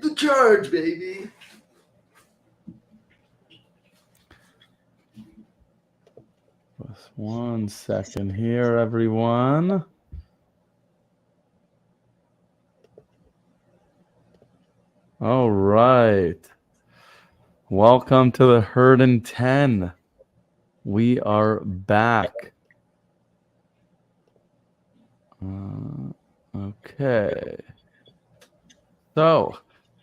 The charge, baby. Just 1 second here, everyone. All right. Welcome to the Herd and 10. We are back. Okay. So,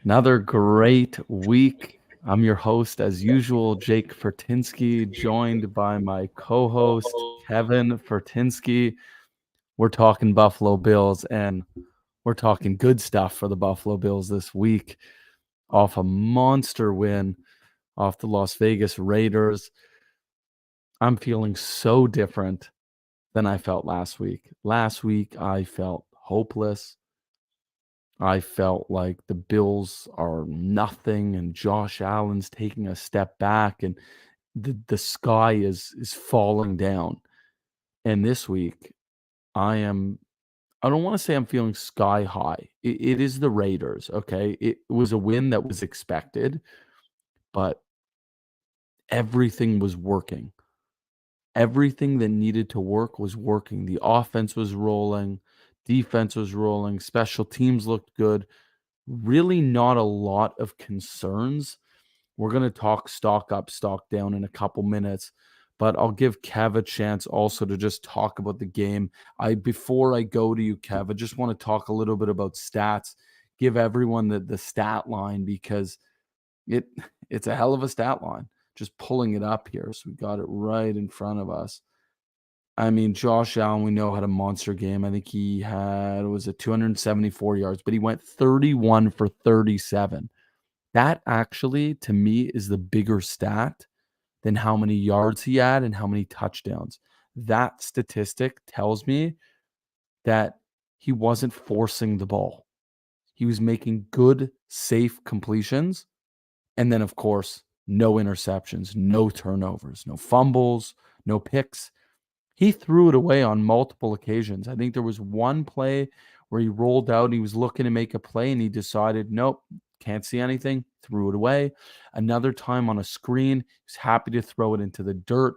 another great week. I'm your host, as usual, Jake Fortinsky, joined by my co-host, Kevin Fortinsky. We're talking Buffalo Bills, and we're talking good stuff for the Buffalo Bills this week. Off a monster win off the Las Vegas Raiders. I'm feeling so different than I felt last week. Last week, I felt hopeless. I felt like the Bills are nothing and Josh Allen's taking a step back and the sky is falling down. And this week, I don't want to say I'm feeling sky high. It is the Raiders, okay? It was a win that was expected, but everything was working. Everything that needed to work was working. The offense was rolling, defense was rolling, special teams looked good. Really not a lot of concerns. We're going to talk stock up, stock down in a couple minutes, but I'll give Kev a chance also to just talk about the game. Before I go to you, Kev, I just want to talk a little bit about stats. Give everyone the stat line because it's a hell of a stat line. Just pulling it up here, so we got it right in front of us. I mean, Josh Allen, we know had a monster game. I think he had, was it 274 yards, but he went 31 for 37. That actually, to me, is the bigger stat than how many yards he had and how many touchdowns. That statistic tells me that he wasn't forcing the ball. He was making good, safe completions. And then, of course, no interceptions, no turnovers, no fumbles, no picks. He threw it away on multiple occasions. I think there was one play where he rolled out and he was looking to make a play and he decided, nope, can't see anything, threw it away. Another time on a screen, he's happy to throw it into the dirt.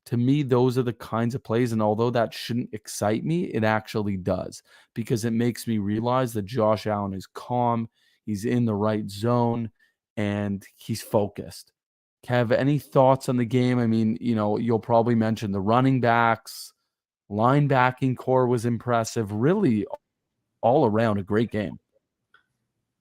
To me, those are the kinds of plays. And although that shouldn't excite me, it actually does because it makes me realize that Josh Allen is calm, he's in the right zone, and he's focused. Kev, any thoughts on the game? I mean, you'll probably mention the running backs, linebacking core was impressive. Really, all around a great game.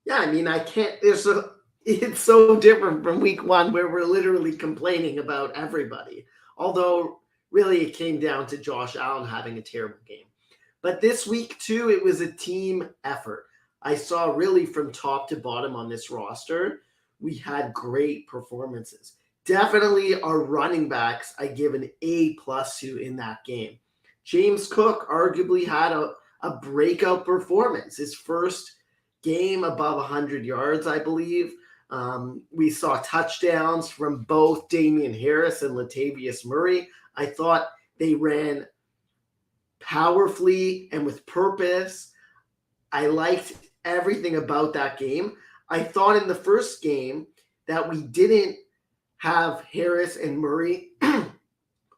Yeah, I mean, I can't. It's so different from week one where we're literally complaining about everybody. Although, really, it came down to Josh Allen having a terrible game. But this week, too, it was a team effort. I saw really from top to bottom on this roster, we had great performances. Definitely our running backs, I give an A plus to in that game. James Cook arguably had a breakout performance. His first game above 100 yards, I believe. We saw touchdowns from both Damian Harris and Latavius Murray. I thought they ran powerfully and with purpose. I liked everything about that game. I thought in the first game that we didn't have Harris and Murray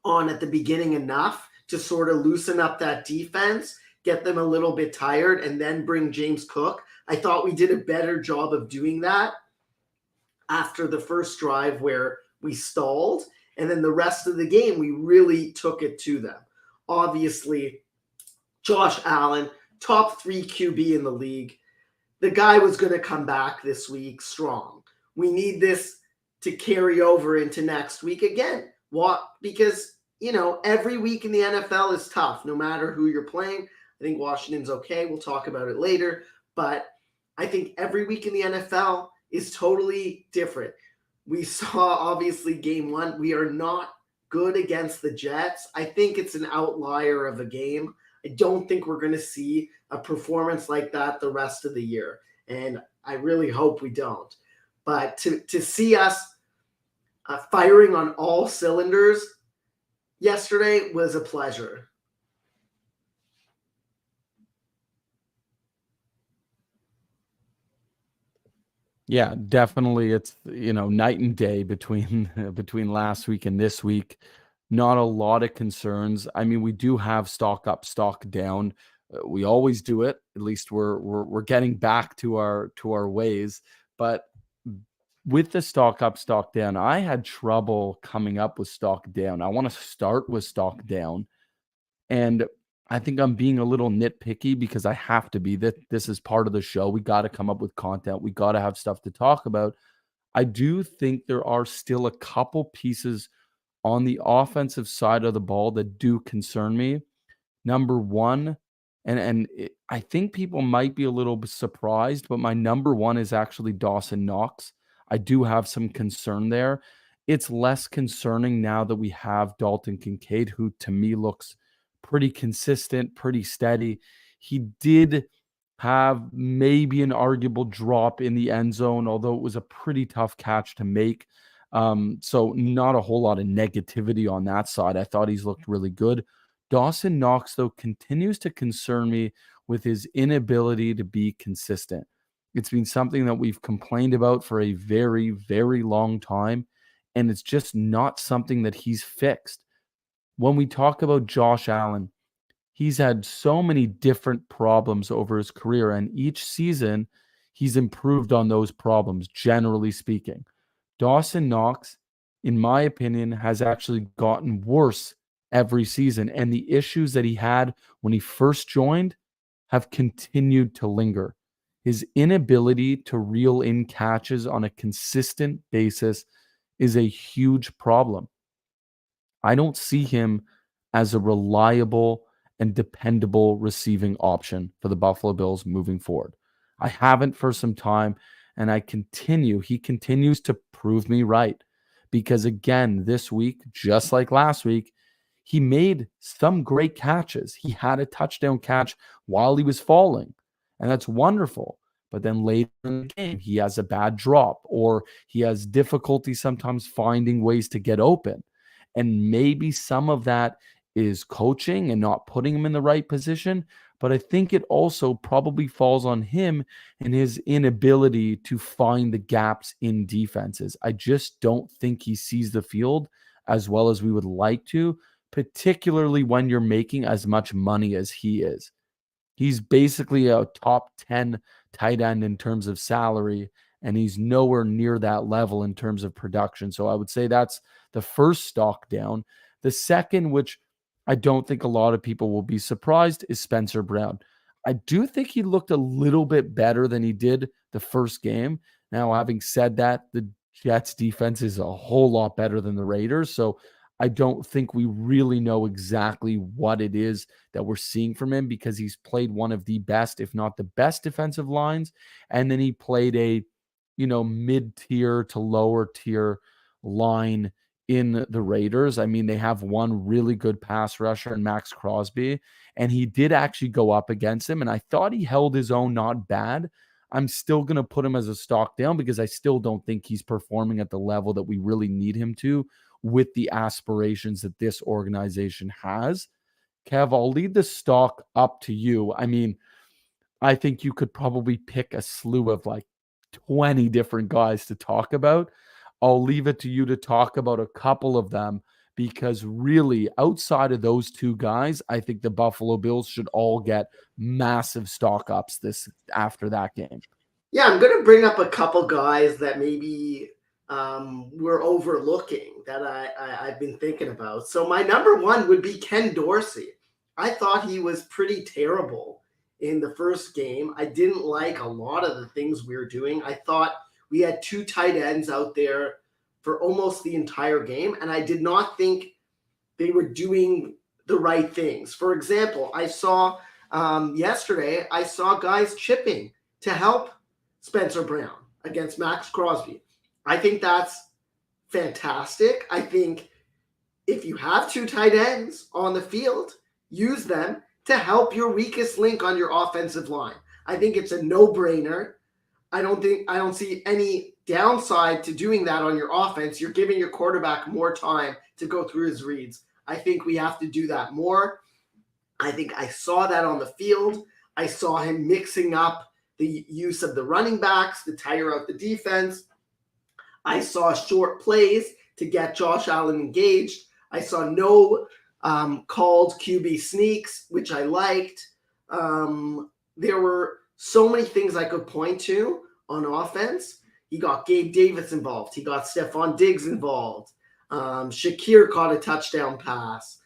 on at the beginning enough to sort of loosen up that defense, get them a little bit tired, and then bring James Cook. I thought we did a better job of doing that after the first drive where we stalled. And then the rest of the game, we really took it to them. Obviously, Josh Allen, top 3 QB in the league. The guy was going to come back this week strong. We need this to carry over into next week again. What? Because, every week in the NFL is tough, no matter who you're playing. I think Washington's okay. We'll talk about it later. But I think every week in the NFL is totally different. We saw, obviously, game one. We are not good against the Jets. I think it's an outlier of a game. I don't think we're going to see a performance like that the rest of the year. And I really hope we don't. But to see us firing on all cylinders yesterday was a pleasure. Yeah, definitely. It's, night and day between between last week and this week. Not a lot of concerns. I mean, we do have stock up, stock down. We always do it. At least we're getting back to our ways. But with the stock up, stock down, I had trouble coming up with stock down. I want to start with stock down, and I think I'm being a little nitpicky because I have to be. That this is part of the show. We got to come up with content. We got to have stuff to talk about. I do think there are still a couple pieces on the offensive side of the ball that do concern me. Number one, I think people might be a little bit surprised, but my number one is actually Dawson Knox. I do have some concern there. It's less concerning now that we have Dalton Kincaid, who to me looks pretty consistent, pretty steady. He did have maybe an arguable drop in the end zone, although it was a pretty tough catch to make. So not a whole lot of negativity on that side. I thought he's looked really good. Dawson Knox, though, continues to concern me with his inability to be consistent. It's been something that we've complained about for a very, very long time, and it's just not something that he's fixed. When we talk about Josh Allen, he's had so many different problems over his career, and each season he's improved on those problems, generally speaking. Dawson Knox, in my opinion, has actually gotten worse every season, and the issues that he had when he first joined have continued to linger. His inability to reel in catches on a consistent basis is a huge problem. I don't see him as a reliable and dependable receiving option for the Buffalo Bills moving forward. I haven't for some time, and he continues to prove me right. Because again, this week, just like last week, he made some great catches. He had a touchdown catch while he was falling, and that's wonderful. But then later in the game, he has a bad drop, or he has difficulty sometimes finding ways to get open. And maybe some of that is coaching and not putting him in the right position. But I think it also probably falls on him and his inability to find the gaps in defenses. I just don't think he sees the field as well as we would like to, particularly when you're making as much money as he is. He's basically a top 10 tight end in terms of salary, and he's nowhere near that level in terms of production. So I would say that's the first stock down. The second, which I don't think a lot of people will be surprised, is Spencer Brown. I do think he looked a little bit better than he did the first game. Now, having said that, the Jets defense is a whole lot better than the Raiders. So I don't think we really know exactly what it is that we're seeing from him, because he's played one of the best, if not the best defensive lines. And then he played a, mid-tier to lower tier line in the Raiders. I mean, they have one really good pass rusher in Max Crosby, and he did actually go up against him. And I thought he held his own not bad. I'm still going to put him as a stock down because I still don't think he's performing at the level that we really need him to with the aspirations that this organization has. Kev, I'll lead the stock up to you. I mean, I think you could probably pick a slew of like 20 different guys to talk about. I'll leave it to you to talk about a couple of them, because really, outside of those two guys, I think the Buffalo Bills should all get massive stock ups this after that game. Yeah, I'm going to bring up a couple guys that maybe we're overlooking that I've been thinking about. So my number one would be Ken Dorsey. I thought he was pretty terrible in the first game. I didn't like a lot of the things we were doing. I thought we had two tight ends out there for almost the entire game, and I did not think they were doing the right things. For example, I saw yesterday, I saw guys chipping to help Spencer Brown against Max Crosby. I think that's fantastic. I think if you have two tight ends on the field, use them to help your weakest link on your offensive line. I think it's a no-brainer. I don't see any downside to doing that on your offense. You're giving your quarterback more time to go through his reads. I think we have to do that more. I think I saw that on the field. I saw him mixing up the use of the running backs to tire out the defense. I saw short plays to get Josh Allen engaged. I saw no called QB sneaks, which I liked. There were so many things I could point to on offense. He got Gabe Davis involved. He got Stephon Diggs involved. Shakir caught a touchdown pass.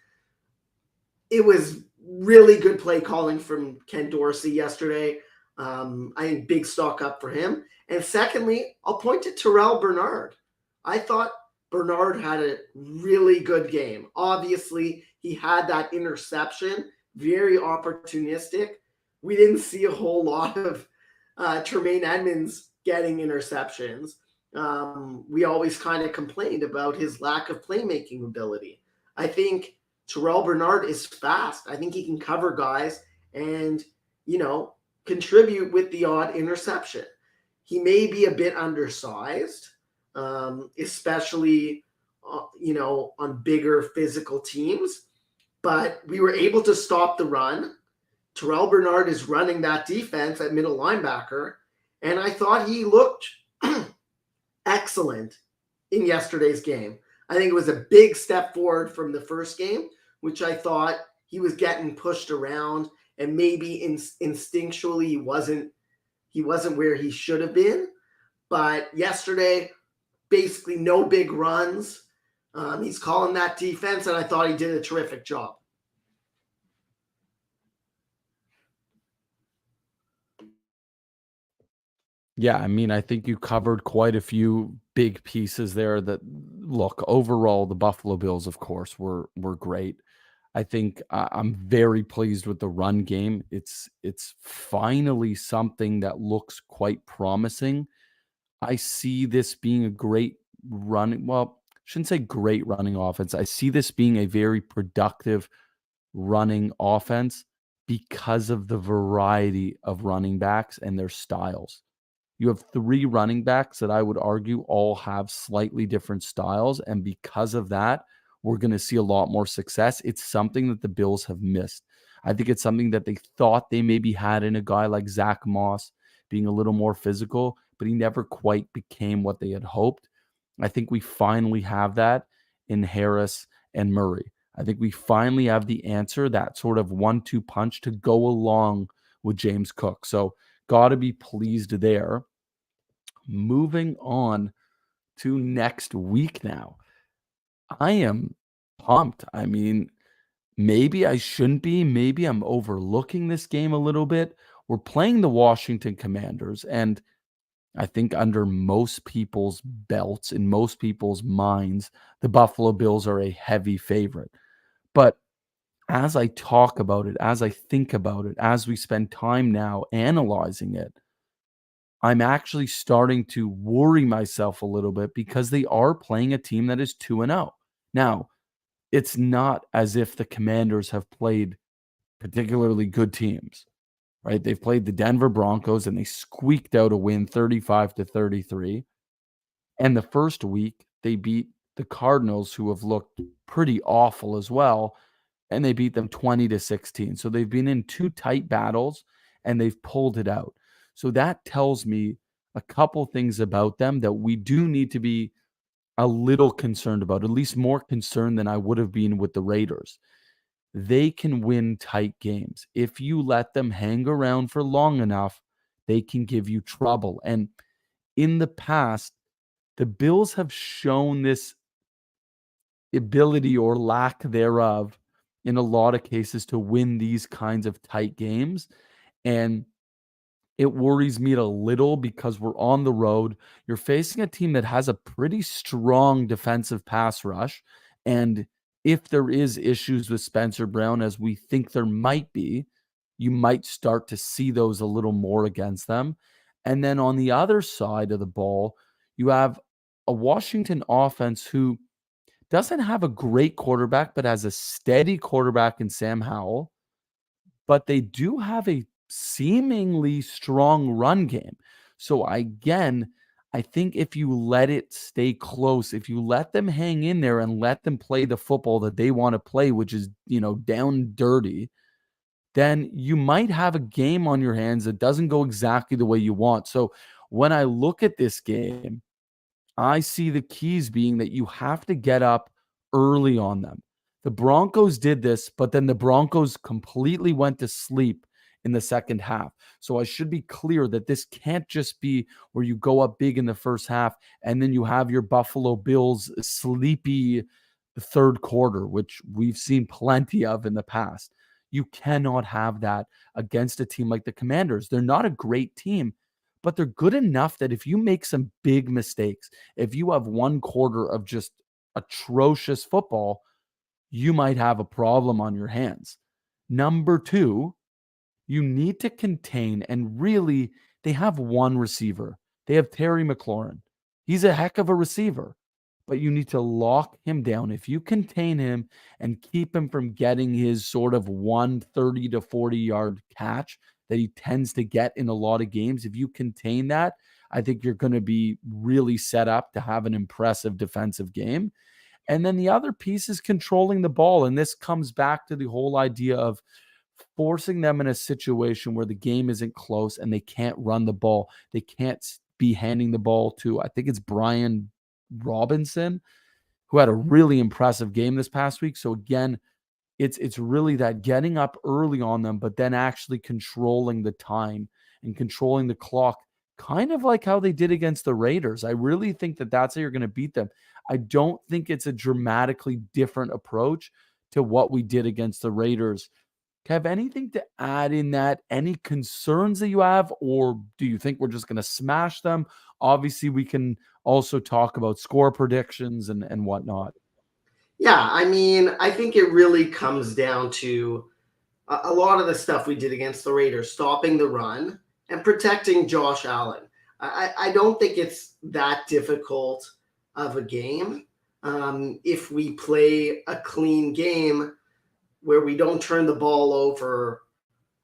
It was really good play calling from Ken Dorsey yesterday. I think big stock up for him. And secondly, I'll point to Terrell Bernard. I thought Bernard had a really good game. Obviously, he had that interception, very opportunistic. We didn't see a whole lot of Tremaine Edmonds getting interceptions. We always kind of complained about his lack of playmaking ability. I think Terrell Bernard is fast. I think he can cover guys and, contribute with the odd interception. He may be a bit undersized, especially, on bigger physical teams, but we were able to stop the run. Terrell Bernard is running that defense at middle linebacker, and I thought he looked excellent in yesterday's game. I think it was a big step forward from the first game, which I thought he was getting pushed around and maybe instinctually he wasn't where he should have been. But yesterday, basically no big runs. He's calling that defense, and I thought he did a terrific job. Yeah, I mean, I think you covered quite a few big pieces there that look, overall, the Buffalo Bills, of course, were great. I think I'm very pleased with the run game. It's finally something that looks quite promising. I see this being a great running, well, I shouldn't say great running offense. I see this being a very productive running offense because of the variety of running backs and their styles. You have 3 running backs that I would argue all have slightly different styles, and because of that, we're gonna see a lot more success. It's something that the Bills have missed. I think it's something that they thought they maybe had in a guy like Zach Moss being a little more physical, but he never quite became what they had hoped. I think we finally have that in Harris and Murray. I think we finally have the answer, that sort of 1-2 punch to go along with James Cook. So, gotta be pleased there. Moving on to next week now. I am pumped. I mean, maybe I shouldn't be. Maybe I'm overlooking this game a little bit. We're playing the Washington Commanders, and I think under most people's belts, in most people's minds, the Buffalo Bills are a heavy favorite. But as I talk about it, as I think about it, as we spend time now analyzing it, I'm actually starting to worry myself a little bit because they are playing a team that is 2-0. Now, it's not as if the Commanders have played particularly good teams, right? They've played the Denver Broncos and they squeaked out a win 35-33. And the first week, they beat the Cardinals, who have looked pretty awful as well, and they beat them 20-16. So they've been in 2 tight battles and they've pulled it out. So that tells me a couple things about them that we do need to be a little concerned about, at least more concerned than I would have been with the Raiders. They can win tight games. If you let them hang around for long enough, they can give you trouble. And in the past, the Bills have shown this ability or lack thereof in a lot of cases to win these kinds of tight games. And it worries me a little because we're on the road. You're facing a team that has a pretty strong defensive pass rush. And if there is issues with Spencer Brown, as we think there might be, you might start to see those a little more against them. And then on the other side of the ball, you have a Washington offense who doesn't have a great quarterback, but has a steady quarterback in Sam Howell. But they do have a seemingly strong run game. So again, I think if you let it stay close, if you let them hang in there and let them play the football that they want to play, which is, down dirty, then you might have a game on your hands that doesn't go exactly the way you want. So when I look at this game, I see the keys being that you have to get up early on them. The Broncos did this, but then the Broncos completely went to sleep in the second half. So I should be clear that this can't just be where you go up big in the first half and then you have your Buffalo Bills sleepy third quarter, which we've seen plenty of in the past. You cannot have that against a team like the Commanders. They're not a great team, but they're good enough that if you make some big mistakes, if you have one quarter of just atrocious football, you might have a problem on your hands. Number two, you need to contain, and really, they have one receiver. They have Terry McLaurin. He's a heck of a receiver, but you need to lock him down. If you contain him and keep him from getting his sort of 130 to 40-yard catch that he tends to get in a lot of games, if you contain that, I think you're going to be really set up to have an impressive defensive game. And then the other piece is controlling the ball. And this comes back to the whole idea of forcing them in a situation where the game isn't close and they can't run the ball. They can't be handing the ball to, I think it's Brian Robinson, who had a really impressive game this past week. So again, it's really that getting up early on them, but then actually controlling the time and controlling the clock, kind of like how they did against the Raiders. I really think that that's how you're going to beat them. I don't think it's a dramatically different approach to what we did against the Raiders. Kev, anything to add in that? Any concerns that you have, or do you think we're just going to smash them? Obviously, we can also talk about score predictions and whatnot. Yeah, I mean, I think it really comes down to a lot of the stuff we did against the Raiders, stopping the run and protecting Josh Allen. I don't think it's that difficult of a game. If we play a clean game where we don't turn the ball over,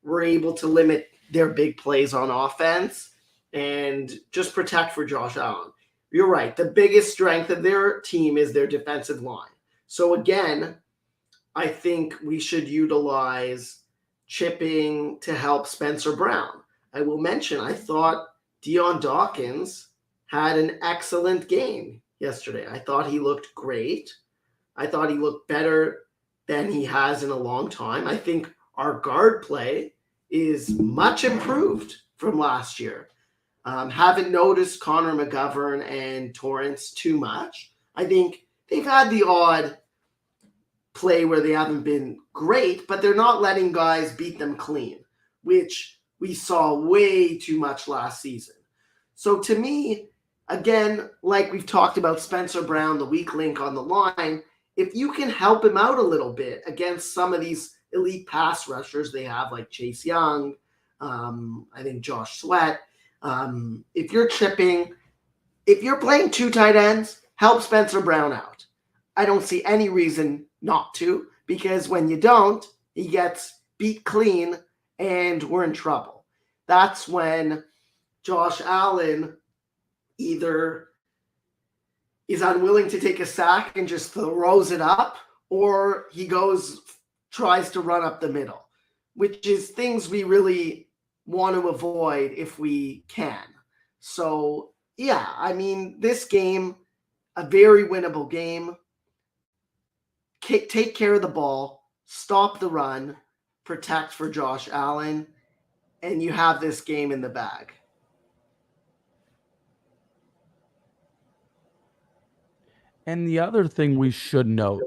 we're able to limit their big plays on offense and just protect for Josh Allen. You're right. The biggest strength of their team is their defensive line. So again, I think we should utilize chipping to help Spencer Brown. I will mention, I thought Dion Dawkins had an excellent game yesterday. I thought he looked great. I thought he looked better than he has in a long time. I think our guard play is much improved from last year. Haven't noticed Connor McGovern and Torrance too much. I think they've had the odd play where they haven't been great, but they're not letting guys beat them clean, which we saw way too much last season. So to me, again, like we've talked about Spencer Brown, the weak link on the line, if you can help him out a little bit against some of these elite pass rushers they have, like Chase Young, I think Josh Sweat, if you're chipping, if you're playing two tight ends, help Spencer Brown out. I don't see any reason not to, because when you don't, he gets beat clean and we're in trouble. That's when Josh Allen either is unwilling to take a sack and just throws it up, or he tries to run up the middle, which is things we really want to avoid if we can. So, yeah, I mean, this game, a very winnable game. Take care of the ball, stop the run, protect for Josh Allen, and you have this game in the bag. And the other thing we should note,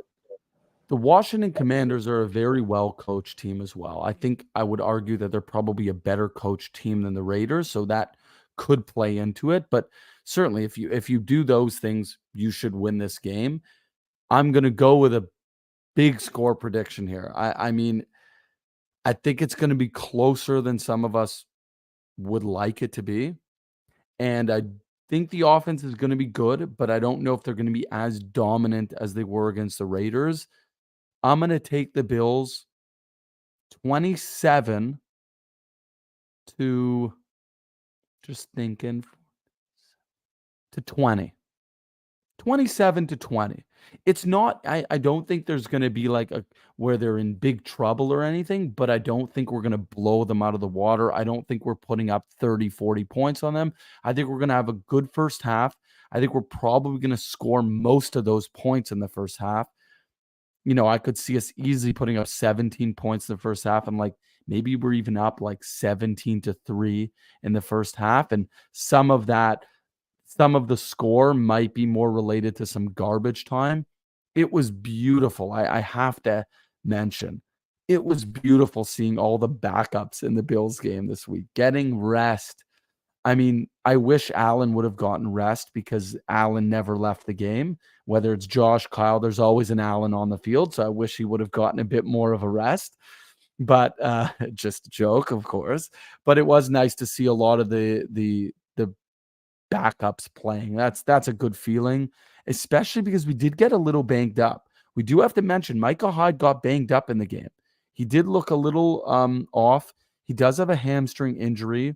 the Washington Commanders are a very well-coached team as well. I think I would argue that they're probably a better coached team than the Raiders, so that could play into it. But certainly, if you do those things, you should win this game. I'm going to go with a big score prediction here. I mean, I think it's going to be closer than some of us would like it to be. And I think the offense is going to be good, but I don't know if they're going to be as dominant as they were against the Raiders. I'm going to take the Bills 27 to, just thinking, to 20. 27-20. It's not, I don't think there's going to be like a where they're in big trouble or anything, but I don't think we're going to blow them out of the water. I don't think we're putting up 30, 40 points on them. I think we're going to have a good first half. I think we're probably going to score most of those points in the first half. I could see us easily putting up 17 points in the first half, and like maybe we're even up like 17-3 in the first half. And some of the score might be more related to some garbage time. It was beautiful. I have to mention, it was beautiful seeing all the backups in the Bills game this week, getting rest. I mean, I wish Allen would have gotten rest because Allen never left the game. Whether it's Josh, Kyle, there's always an Allen on the field. So I wish he would have gotten a bit more of a rest. But just a joke, of course. But it was nice to see a lot of the backups playing. That's a good feeling, especially because we did get a little banged up. We do have to mention Micah Hyde got banged up in the game. He did look a little off. He does have a hamstring injury.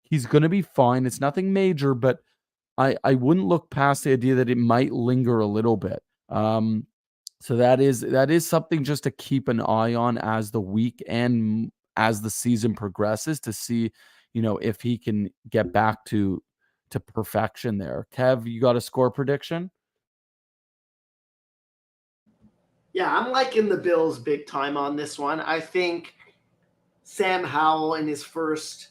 He's going to be fine. It's nothing major, but I wouldn't look past the idea that it might linger a little bit. So that is something just to keep an eye on as the week and as the season progresses to see, if he can get back to perfection there. Kev, you got a score prediction? Yeah, I'm liking the Bills big time on this one. I think Sam Howell in his first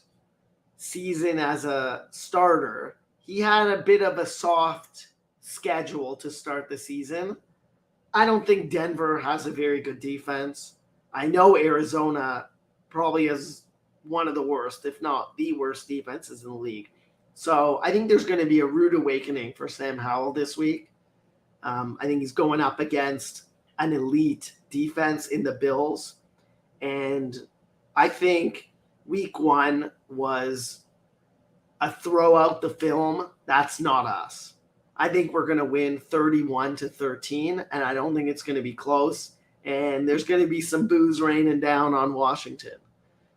season as a starter, he had a bit of a soft schedule to start the season. I don't think Denver has a very good defense. I know Arizona probably has one of the worst, if not the worst defenses in the league. So I think there's going to be a rude awakening for Sam Howell this week. I think he's going up against an elite defense in the Bills. And I think week one was a throw out the film. That's not us. I think we're going to win 31-13, and I don't think it's going to be close. And there's going to be some boos raining down on Washington.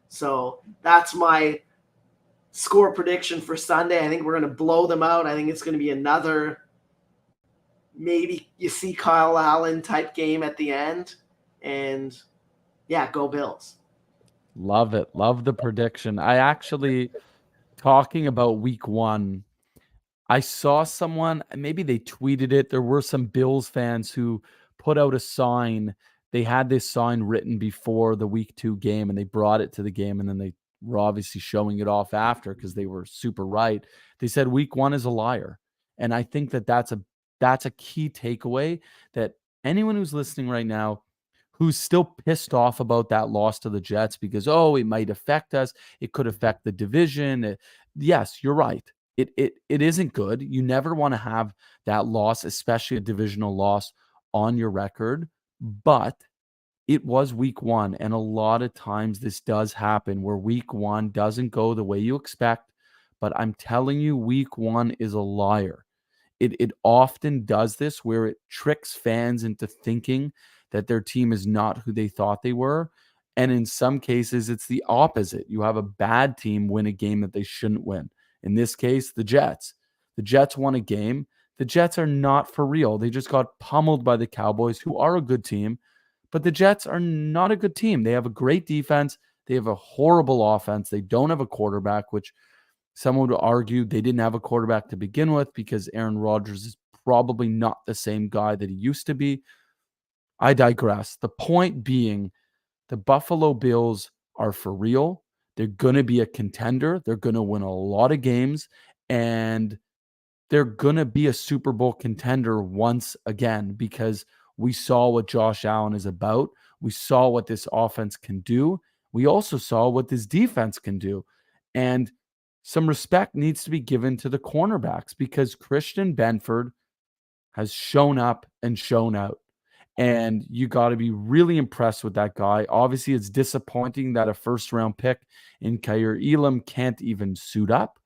So that's my score prediction for Sunday. I think we're going to blow them out. I think it's going to be another, maybe you see Kyle Allen type game at the end. And yeah, go Bills. Love it. Love the prediction. I actually, talking about week one, I saw someone, maybe they tweeted it. There were some Bills fans who put out a sign. They had this sign written before the week 2 game and they brought it to the game, and then they were obviously showing it off after because they were super right. They said week 1 is a liar. And I think that that's a key takeaway, that anyone who's listening right now who's still pissed off about that loss to the Jets because, it might affect us, it could affect the division. Yes, you're right. It isn't good. You never want to have that loss, especially a divisional loss, on your record. But it was week 1, and a lot of times this does happen where week 1 doesn't go the way you expect. But I'm telling you, week 1 is a liar. It often does this where it tricks fans into thinking that their team is not who they thought they were. And in some cases, it's the opposite. You have a bad team win a game that they shouldn't win. In this case, the Jets. The Jets won a game. The Jets are not for real. They just got pummeled by the Cowboys, who are a good team. But the Jets are not a good team. They have a great defense. They have a horrible offense. They don't have a quarterback, which someone would argue they didn't have a quarterback to begin with because Aaron Rodgers is probably not the same guy that he used to be. I digress. The point being, the Buffalo Bills are for real. They're going to be a contender. They're going to win a lot of games, and they're going to be a Super Bowl contender once again because we saw what Josh Allen is about. We saw what this offense can do. We also saw what this defense can do. And some respect needs to be given to the cornerbacks because Christian Benford has shown up and shown out. And you got to be really impressed with that guy. Obviously, it's disappointing that a first-round pick in Kaiir Elam can't even suit up,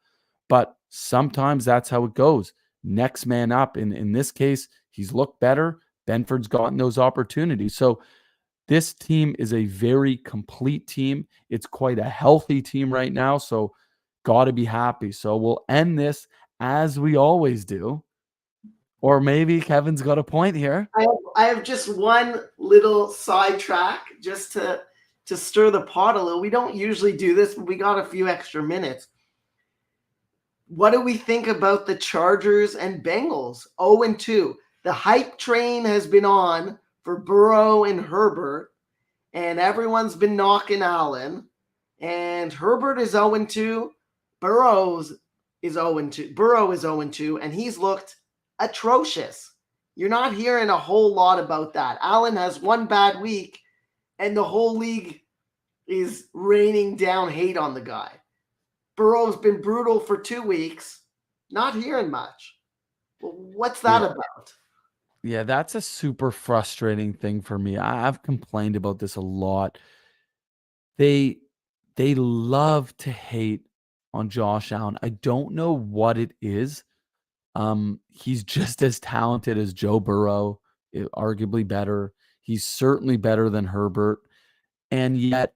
but sometimes that's how it goes. Next man up. In this case, he's looked better. Benford's gotten those opportunities. So this team is a very complete team. It's quite a healthy team right now. So got to be happy. So we'll end this as we always do Or maybe Kevin's got a point here. I have just one little sidetrack just to stir the pot a little. We don't usually do this, but we got a few extra minutes. What do we think about the Chargers and Bengals? 0-2. The hype train has been on for Burrow and Herbert, and everyone's been knocking Allen. And Herbert is 0-2. Burrow is 0-2, and he's looked atrocious. You're not hearing a whole lot about that. Allen has one bad week, and the whole league is raining down hate on the guy. Burrow's been brutal for 2 weeks. Not hearing much. Well, what's that about? Yeah, that's a super frustrating thing for me. I've complained about this a lot. They love to hate on Josh Allen. I don't know what it is. He's just as talented as Joe Burrow, arguably better. He's certainly better than Herbert. And yet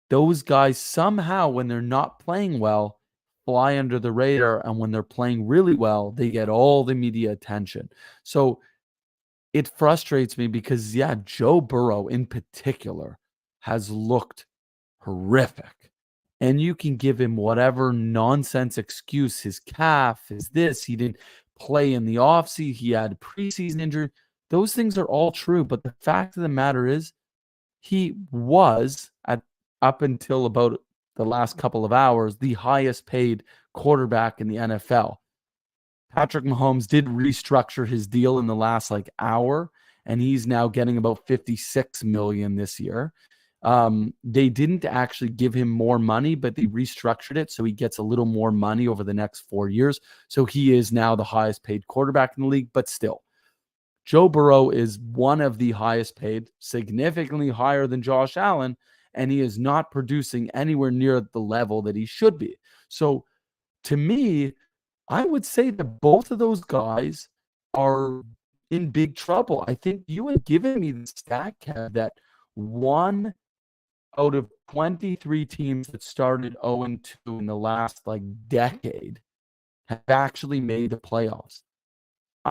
those guys somehow, when they're not playing well, fly under the radar. And when they're playing really well, they get all the media attention. So it frustrates me because, yeah, Joe Burrow in particular has looked horrific. And you can give him whatever nonsense excuse, his calf, his this, he didn't play in the offseason, he had preseason injury. Those things are all true. But the fact of the matter is, he was, up until about the last couple of hours, the highest paid quarterback in the NFL. Patrick Mahomes did restructure his deal in the last hour, and he's now getting about $56 million this year. They didn't actually give him more money, but they restructured it so he gets a little more money over the next 4 years. So he is now the highest paid quarterback in the league, but still, Joe Burrow is one of the highest paid, significantly higher than Josh Allen, and he is not producing anywhere near the level that he should be. So to me, I would say that both of those guys are in big trouble. I think you had given me the stat, Kev, that 1 out of 23 teams that started 0-2 in the last decade have actually made the playoffs.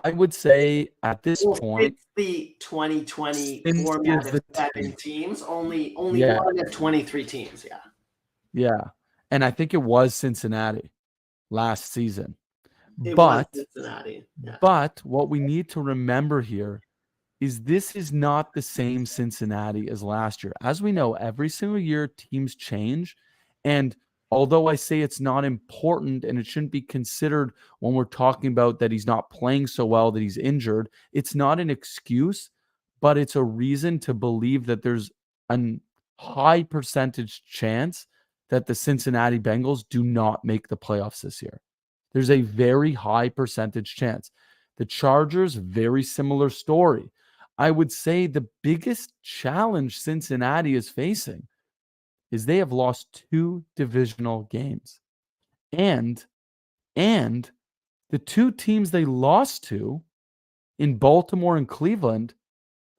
I would say at this point, it's the 2020 Cincy format is of the 7 teams. Only Yeah. one of 23 teams. Yeah. Yeah. And I think it was Cincinnati last season. It was But Cincinnati. Yeah. but what we need to remember here is this is not the same Cincinnati as last year. As we know, every single year teams change. And although I say it's not important and it shouldn't be considered when we're talking about that he's not playing so well, that he's injured, it's not an excuse, but it's a reason to believe that there's a high percentage chance that the Cincinnati Bengals do not make the playoffs this year. There's a very high percentage chance. The Chargers, very similar story. I would say the biggest challenge Cincinnati is facing is they have lost 2 divisional games. And the 2 teams they lost to in Baltimore and Cleveland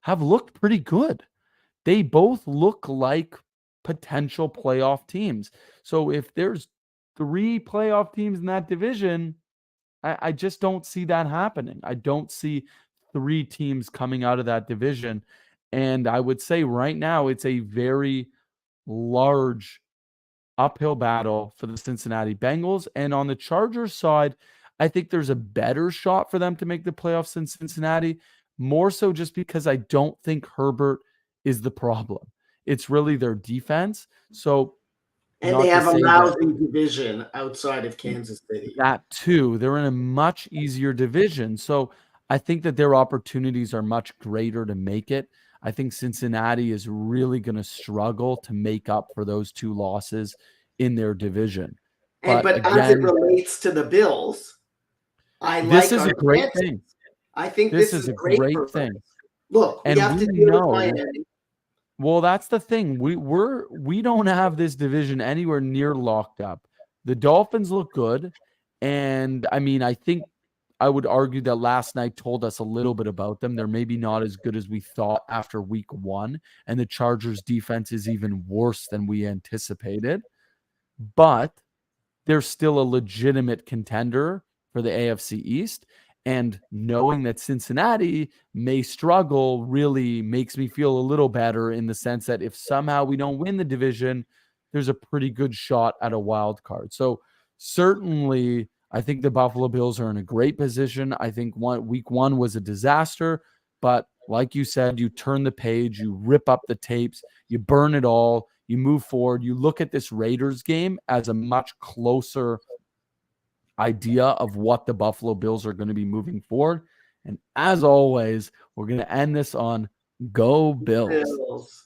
have looked pretty good. They both look like potential playoff teams. So if there's 3 playoff teams in that division, I just don't see that happening. I don't see 3 teams coming out of that division. And I would say right now it's a very large uphill battle for the Cincinnati Bengals. And on the Chargers side, I think there's a better shot for them to make the playoffs than Cincinnati, more so just because I don't think Herbert is the problem. It's really their defense. So And they have a lousy division outside of Kansas City. That too. They're in a much easier division. So I think that their opportunities are much greater to make it. I think Cincinnati is really going to struggle to make up for those 2 losses in their division. But again, as it relates to the Bills, this is a great thing. I think this is a great thing. Look, we have to deal with Miami. Well, that's the thing. We don't have this division anywhere near locked up. The Dolphins look good, and I mean, I think I would argue that last night told us a little bit about them. They're maybe not as good as we thought after week 1, and the Chargers defense is even worse than we anticipated. But they're still a legitimate contender for the AFC East. And knowing that Cincinnati may struggle really makes me feel a little better in the sense that if somehow we don't win the division, there's a pretty good shot at a wild card. So certainly, I think the Buffalo Bills are in a great position. I think week one was a disaster, but like you said, you turn the page, you rip up the tapes, you burn it all, you move forward. You look at this Raiders game as a much closer idea of what the Buffalo Bills are going to be moving forward. And as always, we're going to end this on Go Bills.